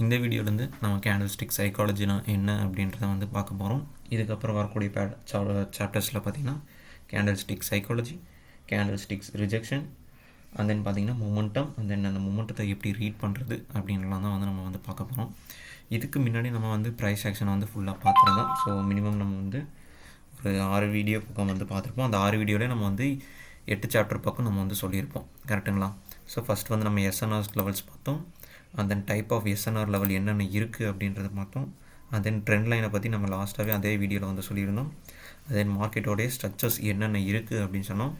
இந்த வீடியோலேருந்து நம்ம கேண்டில்ஸ்டிக் சைக்காலஜினா என்ன அப்படின்றத வந்து பார்க்க போகிறோம். இதுக்கப்புறம் வரக்கூடிய சாப்டர்ஸில் பார்த்திங்கன்னா candlestick psychology, candlesticks rejection, and தென் பார்த்திங்கன்னா மொமெண்டம், அண்ட் தென் அந்த மொமெண்டத்தை எப்படி ரீட் பண்ணுறது அப்படின்லாம் தான் வந்து நம்ம வந்து பார்க்க போகிறோம். இதுக்கு முன்னாடி நம்ம வந்து ப்ரைஸ் ஆக்ஷனை வந்து ஃபுல்லாக பார்த்துருந்தோம். ஸோ மினிமம் நம்ம வந்து ஒரு 6 வீடியோ பக்கம் வந்து பார்த்துருப்போம். அந்த 6 வீடியோவில் நம்ம வந்து 8 சாப்டர் பக்கம் நம்ம வந்து சொல்லியிருப்போம், கரெக்டுங்களா? ஸோ ஃபஸ்ட் வந்து நம்ம எஸ்என்ஆர் லெவல்ஸ் பார்த்தோம், and then type of SNR level என்னென்ன இருக்குது அப்படின்றத பார்த்தோம். அண்ட் தென் ட்ரெண்ட் லைனை பற்றி நம்ம லாஸ்ட்டாகவே அதே வீடியோவில் வந்து சொல்லியிருந்தோம். தென் மார்க்கெட்டோடைய ஸ்ட்ரக்சர்ஸ் என்னென்ன இருக்குது அப்படின்னு சொன்னோம்.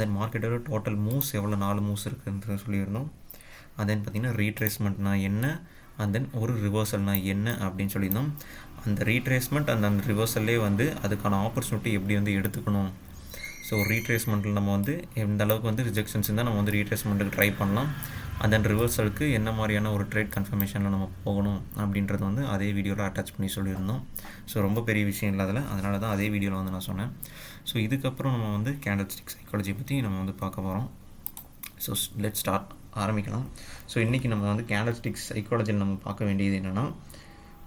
தென் மார்க்கெட்டோட டோட்டல் மூவ்ஸ் எவ்வளோ 4 மூவ்ஸ் இருக்குதுன்னு சொல்லியிருந்தோம். அண்ட் தென் பார்த்திங்கன்னா ரீட்ரேஸ்மெண்ட்னா என்ன, அண்ட் தென் ஒரு ரிவர்சல்னா என்ன அப்படின்னு சொல்லியிருந்தோம். அந்த ரீட்ரேஸ்மெண்ட் அந்த ரிவர்சல்லே வந்து அதுக்கான ஆப்பர்ச்சுனிட்டி எப்படி வந்து எடுத்துக்கணும். ஸோ ரீட்ரேஸ்மெண்ட்டில் நம்ம வந்து எந்த அளவுக்கு வந்து ரிஜெக்ஷன்ஸ் இருந்தால் நம்ம வந்து ரீட்ரேஸ்மெண்ட்டுக்கு ட்ரை பண்ணலாம், அண்ட் தென் ரிவர்சலுக்கு என்ன மாதிரியான ஒரு ட்ரேட் கன்ஃபர்மேஷனில் நம்ம போகணும் அப்படின்றது வந்து அதே வீடியோவில் அட்டாச் பண்ணி சொல்லியிருந்தோம். ஸோ ரொம்ப பெரிய விஷயம் இல்லாததில் அதனால தான் அதே வீடியோவில் வந்து நான் சொன்னேன். ஸோ இதுக்கப்புறம் நம்ம வந்து கேண்டில்ஸ்டிக் சைக்காலஜி பற்றி நம்ம வந்து பார்க்க போகிறோம். ஸோ லெட் ஸ்டார்ட், ஆரம்பிக்கலாம். ஸோ இன்றைக்கி நம்ம வந்து கேண்டில்ஸ்டிக் சைக்காலஜியில் நம்ம பார்க்க வேண்டியது என்னென்னா,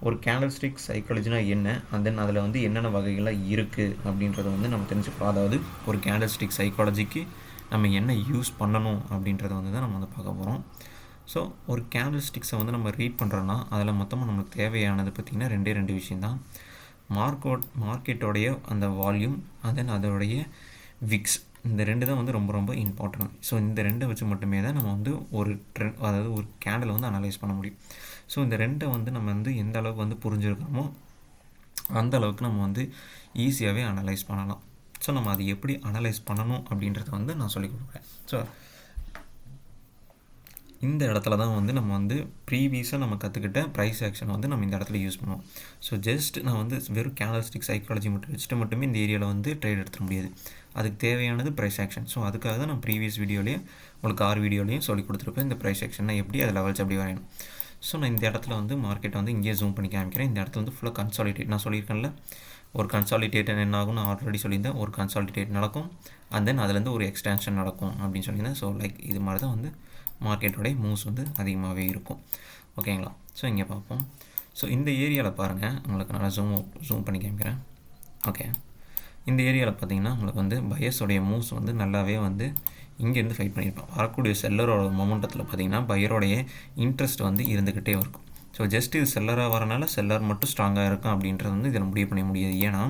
ஒரு கேண்டில்ஸ்டிக் சைக்காலஜினா என்ன, அண்ட் தென் அதில் வந்து என்னென்ன வகைகள்லாம் இருக்குது அப்படின்றத வந்து நம்ம தெரிஞ்சுக்கலாம். அதாவது ஒரு கேண்டில்ஸ்டிக் சைக்காலஜிக்கு நம்ம என்ன யூஸ் பண்ணணும் அப்படின்றத வந்து தான் நம்ம வந்து பார்க்க போகிறோம். ஸோ ஒரு கேண்டில்ஸ்டிக்ஸை வந்து நம்ம ரீட் பண்ணுறோன்னா அதில் மொத்தமாக நம்மளுக்கு தேவையானது பார்த்திங்கன்னா 2 விஷயந்தான். மார்க்கெட்டோடைய அந்த வால்யூம், அண்ட் தென் அதோடைய விக்ஸ், இந்த 2 தான் வந்து ரொம்ப ரொம்ப இம்பார்ட்டன்ட். ஸோ இந்த 2 வச்சு மட்டுமே தான் நம்ம வந்து ஒரு ட்ரெண்ட், அதாவது ஒரு கேண்டில் வந்து அனலைஸ் பண்ண முடியும். ஸோ இந்த 2 வந்து நம்ம வந்து எந்த அளவுக்கு வந்து புரிஞ்சுருக்கிறோமோ அந்த அளவுக்கு நம்ம வந்து ஈஸியாகவே அனலைஸ் பண்ணலாம். ஸோ நம்ம அது எப்படி அனலைஸ் பண்ணணும் அப்படின்றத வந்து நான் சொல்லிக் கொடுக்குறேன். ஸோ இந்த இடத்துல தான் வந்து நம்ம வந்து ப்ரீவியஸாக நம்ம கற்றுக்கிட்ட ப்ரைஸ் ஆக்ஷன் வந்து நம்ம இந்த இடத்துல யூஸ் பண்ணுவோம். ஸோ ஜஸ்ட் நான் வந்து வெறும் கேண்டில்ஸ்டிக் சைக்காலஜி மட்டும் வச்சுட்டு மட்டுமே இந்த ஏரியாவில் வந்து ட்ரேட் எடுத்துட முடியாது. அதுக்கு தேவையானது ப்ரைஸ் ஆக்ஷன். ஸோ அதுக்காக தான் நான் ப்ரீவியஸ் வீடியோலேயே உங்களுக்கு 6 வீடியோலையும் சொல்லி கொடுத்துருப்பேன் இந்த ப்ரைஸ் ஆக்ஷன்னா எப்படி, அது லெவல்ஸ் எப்படி வரையணும். ஸோ நான் இந்த இடத்துல வந்து மார்க்கெட்டை வந்து இங்கேயே ஜூம் பண்ணி காமிக்கிறேன். இந்த இடத்துல வந்து ஃபுல்லாக கன்சாலிடேட், நான் சொல்லியிருக்கேன்ல, ஒரு கன்சாலிடேட் என்ன ஆகும், நான் ஆல்ரெடி சொல்லியிருந்தேன். ஒரு கன்சாலிடேட் நடக்கும், அண்ட் தென் அதுலேருந்து ஒரு எக்ஸ்டென்ஷன் நடக்கும் அப்படின்னு சொல்லியிருந்தேன். ஸோ லைக் இது மாதிரி தான் வந்து மார்க்கெட்டோடைய மூவ்ஸ் வந்து அதிகமாகவே இருக்கும், ஓகேங்களா? ஸோ இங்கே பார்ப்போம். ஸோ இந்த ஏரியாவில் பாருங்கள், உங்களுக்கு நான் ஜூம் பண்ணி காமிக்கிறேன். ஓகே, இந்த ஏரியாவில் பார்த்தீங்கன்னா உங்களுக்கு வந்து பையர்ஸோடைய மூவ்ஸ் வந்து நல்லாவே வந்து இங்கேருந்து ஃபைட் பண்ணியிருப்பான். வரக்கூடிய செல்லரோட மொமெண்டத்தில் பார்த்திங்கன்னா பையரோடைய இன்ட்ரெஸ்ட் வந்து இருந்துக்கிட்டே இருக்கும். ஸோ ஜஸ்ட் இது செல்லராக வரனால செல்லர் மட்டும் ஸ்ட்ராங்காக இருக்கும் அப்படின்றது வந்து இதில் முடிவு பண்ண முடியாது. ஏன்னா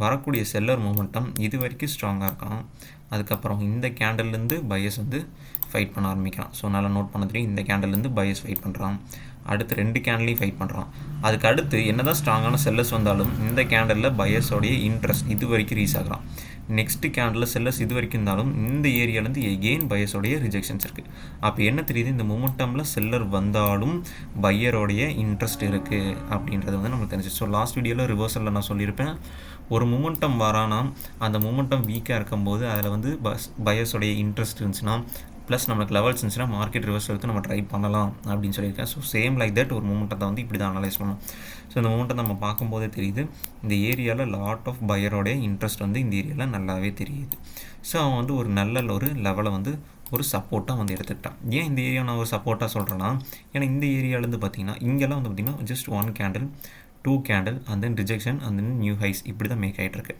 வரக்கூடிய செல்லர் மொமெண்டம் இது வரைக்கும் ஸ்ட்ராங்காக இருக்கான். அதுக்கப்புறம் இந்த கேண்டல்லேருந்து பையர்ஸ் வந்து ஃபைட் பண்ண ஆரம்பிக்கிறான். ஸோ நல்லா நோட் பண்ண தெரியும், இந்த கேண்டல்லேருந்து பையர்ஸ் ஃபைட் பண்ணுறான், அடுத்து 2 கேண்டலையும் ஃபைட் பண்ணுறான். அதுக்கு அடுத்து என்ன தான் ஸ்ட்ராங்கான செல்லர்ஸ் வந்தாலும் இந்த கேண்டலில் பையர்ஸோடைய இன்ட்ரெஸ்ட் இது வரைக்கும் ரீச் ஆகிறான். நெக்ஸ்ட்டு கேண்டலில் செல்லர்ஸ் இது வரைக்கும் இருந்தாலும் இந்த ஏரியாலேருந்து எகெயின் பையர்ஸோடைய ரிஜெக்ஷன்ஸ் இருக்குது. அப்போ என்ன தெரியுது, இந்த மொமெண்டமில் செல்லர் வந்தாலும் பையரோடைய இன்ட்ரெஸ்ட் இருக்குது அப்படின்றது வந்து நமக்கு தெரிஞ்சு. ஸோ லாஸ்ட் வீடியோவில் ரிவர்சலில் நான் சொல்லியிருப்பேன், ஒரு மொமெண்டம் வரானா அந்த மொமெண்டம் வீக்காக இருக்கும்போது அதில் வந்து பையர்ஸோடைய இன்ட்ரெஸ்ட் இருந்துச்சுன்னா ப்ளஸ் நம்மளுக்கு லெவல்ஸ் இருந்துச்சுன்னா மார்க்கெட் ரிவர்ஸ் எடுத்து நம்ம ட்ரை பண்ணலாம் அப்படின்னு சொல்லியிருக்கேன். ஸோ சேம் லைக் தட் ஒரு மூமெண்ட்டை வந்து இப்படி தான் அனலைஸ் பண்ணணும். ஸோ இந்த மூமெண்ட்டை நம்ம பார்க்கும்போதே தெரியுது, இந்த ஏரியாவில் லாட் ஆஃப் பையரோடைய இன்ட்ரெஸ்ட் வந்து இந்த ஏரியாவில் நல்லாவே தெரியுது. ஸோ அவன் வந்து ஒரு நல்ல ஒரு லெவலை வந்து ஒரு சப்போர்ட்டாக வந்து எடுத்துக்கிட்டான். ஏன் இந்த ஏரியா நான் ஒரு சப்போர்ட்டாக சொல்கிறேன்னா, ஏன்னா இந்த ஏரியாவிலேருந்து பார்த்திங்கன்னா இங்கெல்லாம் வந்து பார்த்திங்கன்னா just 1 candle 2 candle and then rejection and then new highs இப்படி தான் மேக் ஆகிட்டுருக்கு.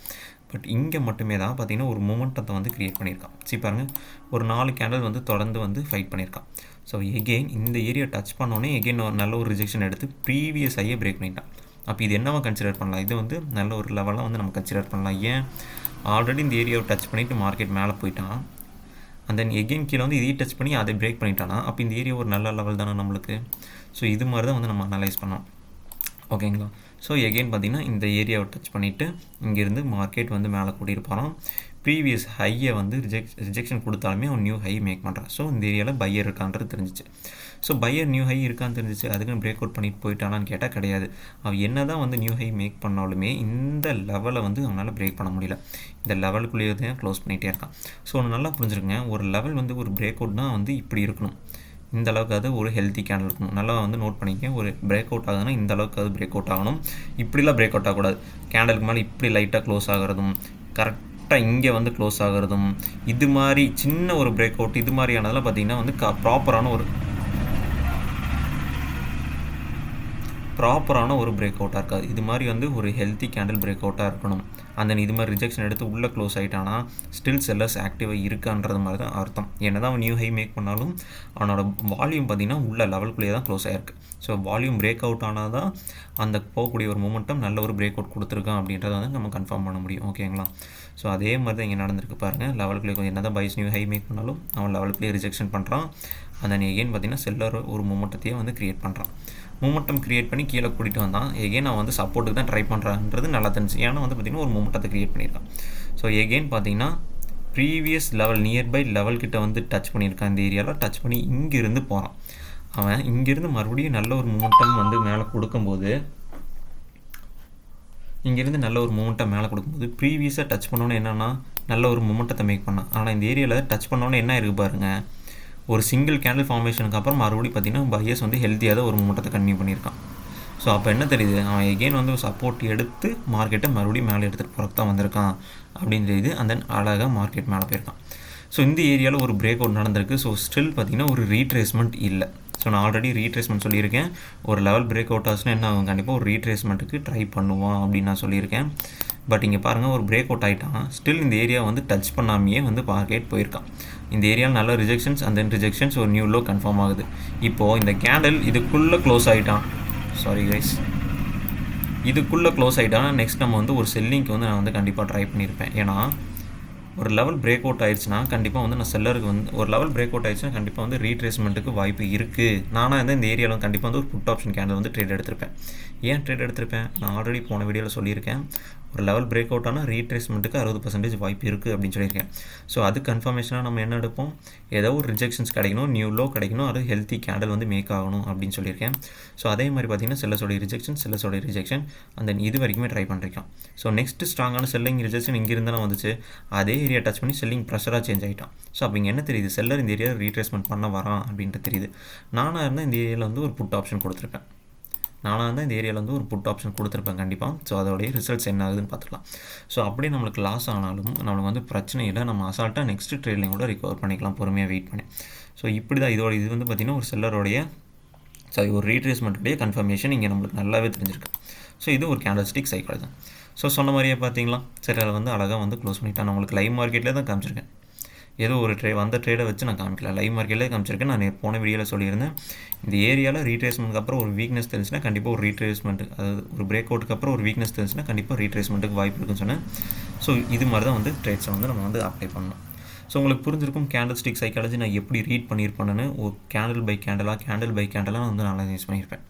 பட் இங்கே மட்டுமே தான் பார்த்திங்கன்னா ஒரு மொமெண்டத்தை வந்து க்ரியேட் பண்ணியிருக்கான். சரி பாருங்கள், ஒரு 4 கேண்டில் வந்து தொடர்ந்து வந்து ஃபைட் பண்ணியிருக்கான். ஸோ எகெயின் இந்த ஏரியா டச் பண்ணோன்னே எகெயின் ஒரு நல்ல ஒரு ரிஜெக்ஷன் எடுத்து ப்ரீவியஸ் ஐயே பிரேக் பண்ணிட்டான். அப்போ இது என்னவா கன்சிடர் பண்ணலாம், இது வந்து நல்ல ஒரு லெவலாக வந்து நம்ம கன்சிடர் பண்ணலாம். ஏன், ஆல்ரெடி இந்த ஏரியாவை டச் பண்ணிவிட்டு மார்க்கெட் மேலே போயிட்டான், அண்ட் தென் எகெயின் கீழே வந்து இதையும் டச் பண்ணி அதை பிரேக் பண்ணிட்டானா, அப்போ இந்த ஏரியா ஒரு நல்ல லெவல் தானே நம்மளுக்கு. ஸோ இது மாதிரி தான் வந்து நம்ம அனலைஸ் பண்ணோம், ஓகேங்களா? ஸோ எகெயின் பார்த்திங்கன்னா இந்த ஏரியாவை டச் பண்ணிவிட்டு இங்கேருந்து மார்க்கெட் வந்து மேலே கூட்டியிருப்பாரான். ப்ரீவியஸ் ஹையை வந்து ரிஜெக்ஷன் கொடுத்தாலுமே அவன் நியூ ஹை மேக் பண்ணுறான். ஸோ இந்த ஏரியாவில் பையர் இருக்கான்றது தெரிஞ்சிச்சு. ஸோ பையர் நியூ ஹை இருக்கான்னு தெரிஞ்சிச்சு, அதுக்குன்னு பிரேக் அவுட் பண்ணிட்டு போயிட்டானான்னு கேட்டால் கிடையாது. அவன் என்ன தான் வந்து நியூ ஹை மேக் பண்ணாலுமே இந்த லெவலை வந்து அவனால் பிரேக் பண்ண முடியல. இந்த லெவலுக்குள்ளேயே தான் க்ளோஸ் பண்ணிகிட்டே இருக்கான். ஸோ ஒன்று நல்லா புரிஞ்சுருங்க, ஒரு லெவல் வந்து ஒரு பிரேக் அவுட்னால் வந்து இப்படி இருக்கணும், இந்த அளவுக்கு அது ஒரு ஹெல்த்தி கேண்டில் இருக்கணும். நல்லா வந்து நோட் பண்ணிக்க, ஒரு பிரேக் அவுட் ஆகுதுன்னா இந்த அளவுக்கு அது பிரேக் அவுட் ஆகணும். இப்படிலாம் பிரேக் அவுட் ஆகக்கூடாது. கேண்டலுக்கு மேலே இப்படி லைட்டாக க்ளோஸ் ஆகிறதும், கரெக்டாக இங்கே வந்து க்ளோஸ் ஆகிறதும், இது மாதிரி சின்ன ஒரு பிரேக் அவுட் இது மாதிரியானதெல்லாம் பார்த்திங்கன்னா வந்து ப்ராப்பரான ஒரு ப்ராப்பரான ஒரு பிரேக் அவுட்டாக இருக்காது. இது மாதிரி வந்து ஒரு ஹெல்த்தி கேண்டில் பிரேக் அவுட்டாக இருக்கணும். அந்த இது மாதிரி ரிஜெக்ஷன் எடுத்து உள்ளே க்ளோஸ் ஆகிட்டானா ஸ்டில் செல்லர்ஸ் ஆக்டிவாக இருக்கான்றது மாதிரி தான் அர்த்தம். என்ன தான் அவன் நியூ ஹை மேக் பண்ணாலும் அவனோட வால்யூம் பார்த்திங்கன்னா உள்ள லெவல்குள்ளேயே தான் க்ளோஸ் ஆகிருக்கு. ஸோ வால்யூம் பிரேக் அவுட் ஆனால் தான் அந்த போகக்கூடிய ஒரு மூமெண்டம் நல்ல ஒரு பிரேக் அவுட் கொடுத்துருக்கான் அப்படின்றத வந்து நம்ம கன்ஃபார்ம் பண்ண முடியும். ஓகேங்களா? ஸோ அதே மாதிரி தான் இங்கே நடந்திருக்கு பாருங்கள். லெவல்குள்ளே என்ன தான் பைஸ் நியூ ஹை மேக் பண்ணாலும் அவன் லெவல்குள்ளேயே ரிஜெக்ஷன் பண்ணுறான். அந்த எகெயின் பார்த்திங்கன்னா செல்லர் ஒரு மூமெண்டத்தையே வந்து க்ரியேட் பண்ணுறான். மூமெண்டம் க்ரியேட் பண்ணி கீழே கூட்டிகிட்டு வந்தான். எகெயின் நான் வந்து சப்போர்ட்டுக்கு தான் ட்ரை பண்ணுறான்றது நல்லா தெரிஞ்சு. ஏன்னா வந்து பார்த்திங்கன்னா ஒரு மூமெண்டத்தை க்ரியேட் பண்ணியிருக்கான். ஸோ எகெயின் பார்த்திங்கன்னா ப்ரீவியஸ் லெவல் நியர்பை லெவல் கிட்ட வந்து டச் பண்ணியிருக்கான். இந்த ஏரியாவில் டச் பண்ணி இங்கேருந்து போகிறான். அவன் இங்கேருந்து மறுபடியும் நல்ல ஒரு மூமெண்டம் வந்து மேலே கொடுக்கும்போது ப்ரீவியஸாக டச் பண்ணோன்னே என்னென்னா நல்ல ஒரு மூமெண்டத்தை மேக் பண்ணான். ஆனால் இந்த ஏரியாவில் டச் பண்ணோன்னே என்ன இருக்குது பாருங்கள், ஒரு சிங்கிள் கேண்டில் ஃபார்மேஷனுக்கு அப்புறம் மறுபடியும் பார்த்திங்கன்னா பையர்ஸ் வந்து ஹெல்த்தியாக ஒரு மூமெண்டத்தை கன்டினியூ பண்ணியிருக்கான். ஸோ அப்போ என்ன தெரியுது, அவன் எகெயின் வந்து சப்போர்ட் எடுத்து மார்க்கெட்டை மறுபடியும் மேலே எடுத்துகிட்டு போகிறக்கு தான் வந்திருக்கான் அப்படின்னு தெரியுது. அண்ட் தென் அழகாக மார்க்கெட் மேலே போயிருக்கான். ஸோ இந்த ஏரியாவில் ஒரு பிரேக் அவுட் நடந்திருக்கு. ஸோ ஸ்டில் பார்த்திங்கன்னா ஒரு ரீட்ரேஸ்மெண்ட் இல்லை. ஸோ நான் ஆல்ரெடி ரீட்ரேஸ்மெண்ட் சொல்லியிருக்கேன். ஒரு லெவல் பிரேக் அவுட் ஆச்சுன்னா என்ன ஆகும், கண்டிப்பாக ஒரு ரீட்ரேஸ்மெண்ட்டுக்கு ட்ரை பண்ணுவான் அப்படின்னு நான் சொல்லியிருக்கேன். பட் இங்கே பாருங்கள், ஒரு பிரேக் அவுட் ஆகிட்டான். ஸ்டில் இந்த ஏரியா வந்து டச் பண்ணாமையே வந்து மார்க்கெட் போயிருக்கான். இந்த ஏரியாவில் நல்ல ரிஜெக்ஷன்ஸ் அண்ட் தென் ரிஜெக்ஷன்ஸ் ஒரு நியூ லோ கன்ஃபார்ம் ஆகுது. இப்போது இந்த கேண்டில் இதுக்குள்ளே க்ளோஸ் ஆகிட்டான். இதுக்குள்ளே க்ளோஸ் ஆகிட்டான்னா நெக்ஸ்ட் நம்ம வந்து ஒரு செல்லிங்க்கு வந்து நான் வந்து கண்டிப்பாக ட்ரை பண்ணியிருப்பேன். ஏன்னா ஒரு லெவல் பிரேக் அவுட் ஆயிடுச்சுன்னா கண்டிப்பாக வந்து நான் செல்லருக்கு வந்து ஒரு லெவல் பிரேக் அவுட் ஆயிடுச்சுன்னா கண்டிப்பாக வந்து ரீட்ரேஸ்மெண்ட்டுக்கு வாய்ப்பு இருக்குது. நானாக வந்து இந்த ஏரியாவில் கண்டிப்பாக வந்து ஒரு புட் ஆப்ஷன் கேண்டில் வந்து ட்ரேட் எடுத்திருப்பேன். ஏன் ட்ரேட் எடுத்திருப்பேன், நான் ஆல்ரெடி போன வீடியோவில் சொல்லியிருக்கேன். ஒரு லெவல் பிரேக் அவுட் ஆனால் ரீட்ரேஸ்மெண்ட்டுக்கு 60% வாய்ப்பு இருக்குது அப்படின்னு சொல்லியிருக்கேன். ஸோ அது கன்ஃபர்மேஷனாக நம்ம என்ன எடுப்போம், ஏதோ ஒரு ரிஜெக்ஷன்ஸ் கிடைக்கணும், நியூ லோ கிடைக்கணும், அது ஹெல்த்தி கேண்டில் வந்து மேக் ஆகணும் அப்படின்னு சொல்லியிருக்கேன். ஸோ அதே மாதிரி பார்த்திங்கன்னா செல்லஸோடைய ரிஜெக்ஷன் அந்த இது வரைக்குமே ட்ரை பண்ணிருக்கான். ஸோ நெக்ஸ்ட் ஸ்ட்ராங்கான செல்லிங் ரிஜெக்ஷன் இங்கே இருந்தாலும் வந்துச்சு. அதே ஏரியா டச் பண்ணி செல்லிங் ப்ரெஷராக சேஞ்ச் ஆகிட்டான். ஸோ அப்போ இங்கே என்ன தெரியுது, செல்லர் இந்த ஏரியா ரீட்ரேஸ்மெண்ட் பண்ண வரான் அப்படின்ட்டு தெரியுது. நானாக இருந்தால் இந்த ஏரியாவில் வந்து ஒரு புட் ஆப்ஷன் கொடுத்துருப்பேன். கண்டிப்பாக. ஸோ அதோடைய ரிசல்ட்ஸ் என்ன ஆகுதுன்னு பார்த்துக்கலாம். ஸோ அப்படியே நம்மளுக்கு லாஸ் ஆனாலும் நம்மளுக்கு வந்து பிரச்சனை இல்லை. நம்ம அசால்ட்டாக நெக்ஸ்ட் ட்ரேட்லையும் கூட ரிகவர் பண்ணிக்கலாம் பொறுமையாக வெயிட் பண்ணி. ஸோ இப்படி தான் இது வந்து பார்த்திங்கன்னா ஒரு செல்லருடைய ஒரு ரீட்ரேஸ்மெண்ட்டுடைய கன்ஃபர்மேஷன் இங்கே நம்மளுக்கு நல்லாவே தெரிஞ்சிருக்கு. ஸோ இது ஒரு கேண்டல்ஸ்டிக் சைக்காலஜி தான். ஸோ சொன்ன மாதிரியே பார்த்தீங்களா, சரி அதை வந்து அழகாக வந்து க்ளோஸ் பண்ணிட்டான். நான் உங்களுக்கு லைவ் மார்க்கெட்டில் தான் காமிச்சிருக்கேன். ஏதோ ஒரு வந்த ட்ரேடை வச்சு நான் காமிக்கல, லைவ் மார்க்கெட்லேயே காமிச்சிருக்கேன். நான் போன வீடியோவில் சொல்லியிருந்தேன், இந்த ஏரியாவில் ரீட்ரேஸ்மெண்ட்டுக்கு அப்புறம் ஒரு வீக்னஸ் தெரிஞ்சுன்னா கண்டிப்பாக ஒரு ரீட்ரேஸ்மெண்ட், அதாவது ஒரு பிரேக் அவுட்டுக்கு அப்புறம் ஒரு வீக்னஸ் தெரிஞ்சுன்னா கண்டிப்பாக ரீட்ரேஸ்மெண்ட்டுக்கு வாய்ப்பு இருக்குன்னு சொன்னேன். ஸோ இது மாதிரி தான் வந்து ட்ரேட்ஸை வந்து நம்ம வந்து அப்ளை பண்ணணும். ஸோ உங்களுக்கு புரிஞ்சிருக்கும் கேண்டில்ஸ்டிக் சைக்காலஜி நான் எப்படி ரீட் பண்ணியிருப்பேன்னு. ஒரு கேண்டில் பை கேண்டலாக வந்து நான் அனலைஸ் பண்ணியிருப்பேன்.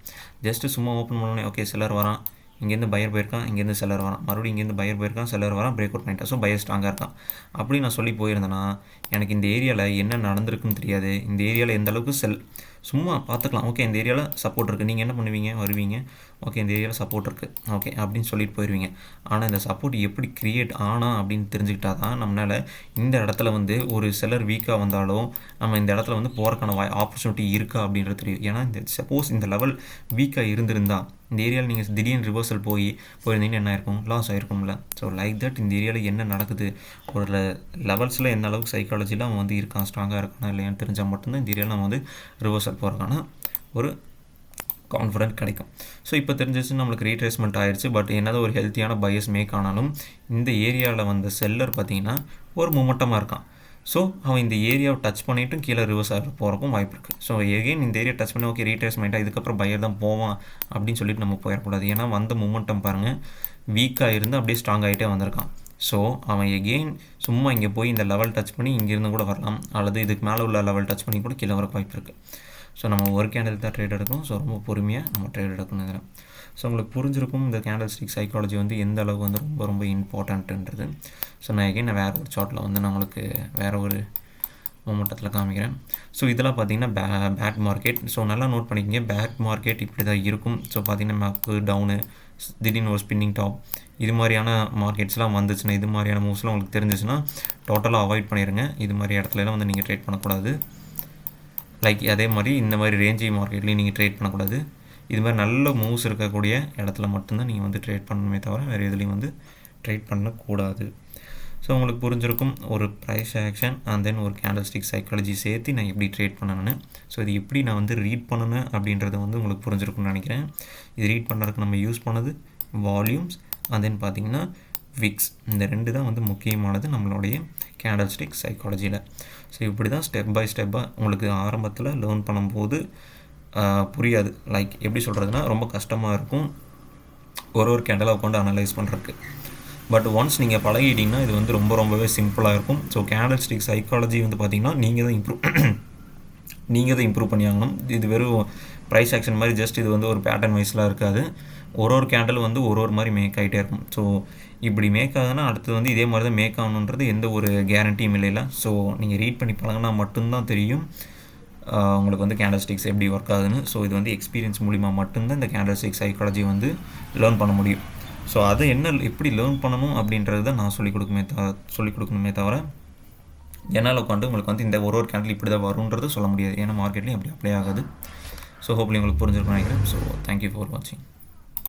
ஜஸ்ட்டு சும்மா ஓப்பன் பண்ணோன்னே ஓகே செல்லர் வரான், இங்கேருந்து பையர் போயிருக்கான், இங்கேருந்து செல்லர் வரான், மறுபடியும் இங்கேருந்து பையர் போயிருக்கான், செல்லர் வரான், பிரேக் அவுட் பண்ணிட்டான். ஸோ பையர் ஸ்ட்ராங்காக இருக்கான் அப்படி நான் சொல்லி போயிருந்தேன்னா எனக்கு இந்த ஏரியாவில் என்ன நடந்திருக்குன்னு தெரியாது. இந்த ஏரியாவில் எந்த அளவுக்கு சும்மா பார்த்துக்கலாம். ஓகே இந்த ஏரியாவில் சப்போர்ட் இருக்குது, நீங்கள் என்ன பண்ணுவீங்க, வருவீங்க, ஓகே இந்த ஏரியாவில் சப்போர்ட் இருக்குது, ஓகே அப்படின்னு சொல்லிட்டு போயிடுவீங்க. ஆனால் இந்த சப்போர்ட் எப்படி க்ரியேட் ஆனால் அப்படின்னு தெரிஞ்சுக்கிட்டா தான் நம்மளால் இந்த இடத்துல வந்து ஒரு செல்லர் வீக்காக வந்தாலும் நம்ம இந்த இடத்துல வந்து போகிறக்கான ஆப்பர்ச்சுனிட்டி இருக்கா அப்படின்றது தெரியும். ஏன்னா இந்த சப்போஸ் இந்த லெவல் வீக்காக இருந்திருந்தால் இந்த ஏரியாவில் நீங்கள் திடீர்னு ரிவர்சல் போயிருந்தீங்கன்னா என்ன ஆயிருக்கும், லாஸ் ஆகிருக்கும்ல. ஸோ லைக் தட் இந்த ஏரியாவில் என்ன நடக்குது, ஒரு லெவல்ஸில் எந்த அளவுக்கு சைக்காலஜியில் அவன் வந்து இருக்கான், ஸ்ட்ராங்காக இருக்கானா இல்லையான்னு தெரிஞ்சால் மட்டும்தான் இந்த ஏரியாவில் நம்ம வந்து ரிவர்சல் போகிறக்கான ஒரு கான்ஃபிடென்ட் கிடைக்கும். ஸோ இப்போ தெரிஞ்சிச்சு நம்மளுக்கு ரீட்ரேஸ்மெண்ட் ஆயிடுச்சு. பட் என்னதான் ஒரு ஹெல்த்தியான பையஸ் மேக் ஆனாலும் இந்த ஏரியாவில் வந்த செல்லர் பார்த்திங்கன்னா ஒரு மூமெண்டமாக இருக்கான். ஸோ அவன் இந்த ஏரியாவை டச் பண்ணிவிட்டு கீழே ரிவர்ஸ் ஆக போகிறக்கும் வாய்ப்பு இருக்குது. ஸோ எகெயின் இந்த ஏரியா டச் பண்ணி ஓகே ரீட்ரேஸ்மெண்ட்டாக இதுக்கப்புறம் பையர் தான் போவான் அப்படின்னு சொல்லிட்டு நம்ம போயிடக்கூடாது. ஏன்னா வந்த மூமெண்டம் பாருங்கள் வீக்காக இருந்து அப்படியே ஸ்ட்ராங் ஆகிட்டே வந்திருக்கான். ஸோ அவன் எகெயின் சும்மா இங்கே போய் இந்த லெவல் டச் பண்ணி இங்கேருந்து கூட வரலாம், அல்லது இதுக்கு மேலே உள்ள லெவல் டச் பண்ணி கூட கீழே வர வாய்ப்பு இருக்குது. ஸோ நம்ம ஒரு கேண்டில் தான் ட்ரேட் எடுக்கணும். ஸோ ரொம்ப பொறுமையாக நம்ம ட்ரேட் எடுக்கணும். ஸோ உங்களுக்கு புரிஞ்சிருக்கும் இந்த கேண்டல்ஸ்டிக் சைக்காலஜி வந்து எந்த அளவுக்கு வந்து ரொம்ப ரொம்ப இம்பார்ட்டன்ட்டுன்றது. ஸோ நான் எகைன் வேறு ஒரு சார்ட்டில் வந்து நான் உங்களுக்கு வேறு ஒரு மொமெண்டத்தில் காமிக்கிறேன். ஸோ இதெல்லாம் பார்த்திங்கன்னா பேக் மார்க்கெட். ஸோ நல்லா நோட் பண்ணிக்கிங்க, பேக் மார்க்கெட் இப்படி தான் இருக்கும். ஸோ பார்த்திங்கன்னா மேப்பு டவுனு, திடீர்னு ஒரு ஸ்பின்னிங் டாப், இது மாதிரியான மார்க்கெட்ஸ்லாம் வந்துச்சுன்னா, இது மாதிரியான மூவ்ஸ்லாம் உங்களுக்கு தெரிஞ்சிச்சுன்னா டோட்டலாக அவாய்ட் பண்ணிடுங்க. இது மாதிரி இடத்துலலாம் வந்து நீங்கள் ட்ரேட் பண்ணக்கூடாது. லைக் அதே மாதிரி இந்த மாதிரி ரேஞ்சி மார்க்கெட்லேயும் நீங்கள் ட்ரேட் பண்ணக்கூடாது. இது மாதிரி நல்ல மூவ்ஸ் இருக்கக்கூடிய இடத்துல மட்டும்தான் நீங்கள் வந்து ட்ரேட் பண்ணணுமே தவிர வேறு எதுலேயும் வந்து ட்ரேட் பண்ணக்கூடாது. ஸோ உங்களுக்கு புரிஞ்சிருக்கும் ஒரு ப்ரைஸ் ஆக்ஷன் அண்ட் தென் ஒரு கேண்டல்ஸ்டிக் சைக்காலஜி சேர்த்து நான் எப்படி ட்ரேட் பண்ணணுன்னு. ஸோ இது எப்படி நான் வந்து ரீட் பண்ணணும் அப்படின்றது வந்து உங்களுக்கு புரிஞ்சிருக்கும்னு நினைக்கிறேன். இது ரீட் பண்ணுறதுக்கு நம்ம யூஸ் பண்ணது வால்யூம்ஸ் அண்ட் தென் பார்த்திங்கன்னா விக்ஸ். இந்த 2 தான் வந்து முக்கியமானது நம்மளுடைய கேண்டல்ஸ்டிக் சைக்காலஜியில். ஸோ இப்படி தான் ஸ்டெப் பை ஸ்டெப்பாக உங்களுக்கு ஆரம்பத்தில் லேர்ன் பண்ணும்போது புரியாது. லைக் எப்படி சொல்கிறதுனா ரொம்ப கஷ்டமாக இருக்கும் ஒரு கேண்டலை உட்காந்து அனலைஸ் பண்ணுறதுக்கு. பட் ஒன்ஸ் நீங்கள் பழகிட்டிங்கன்னா இது வந்து ரொம்பவே சிம்பிளாக இருக்கும். ஸோ கேண்டல்ஸ்டிக் சைக்காலஜி வந்து பார்த்திங்கன்னா நீங்கள் தான் இம்ப்ரூவ் பண்ணி ஆகணும். இது வெறும் ப்ரைஸ் ஆக்ஷன் மாதிரி ஜஸ்ட் இது வந்து ஒரு பேட்டர்ன் வைஸ்லாம் இருக்காது. ஒரு கேண்டல் வந்து ஒரு மாதிரி மேக் ஆகிட்டே இருக்கும். ஸோ இப்படி மேக் ஆகுதுன்னா அடுத்தது வந்து இதே மாதிரி தான் மேக் ஆகணுன்றது எந்த ஒரு கேரண்டியும் இல்லைல்ல. ஸோ நீங்கள் ரீட் பண்ணி பழகினா மட்டும்தான் தெரியும் உங்களுக்கு வந்து கேண்டல்ஸ்டிக்ஸ் எப்படி ஒர்க் ஆகுதுன்னு. ஸோ இது வந்து எக்ஸ்பீரியன்ஸ் மூலிமா மட்டும்தான் இந்த கேண்டல்ஸ்டிக் சைக்காலஜி வந்து லேர்ன் பண்ண முடியும். ஸோ அது எப்படி லேர்ன் பண்ணணும் அப்படின்றது தான் நான் சொல்லிக் கொடுக்கணுமே தவிர என்னால் உட்காந்து உங்களுக்கு வந்து இந்த ஒரு கேண்டில் இப்படி தான் வரும்ன்றது சொல்ல முடியாது. ஏன்னா மார்க்கெட்லேயும் அப்படி அப்ளை ஆகாது. ஸோ ஹோப்லி உங்களுக்கு புரிஞ்சிருக்கும்னு நினைக்கிறேன். ஸோ தேங்க்யூ ஃபார் வாட்சிங்.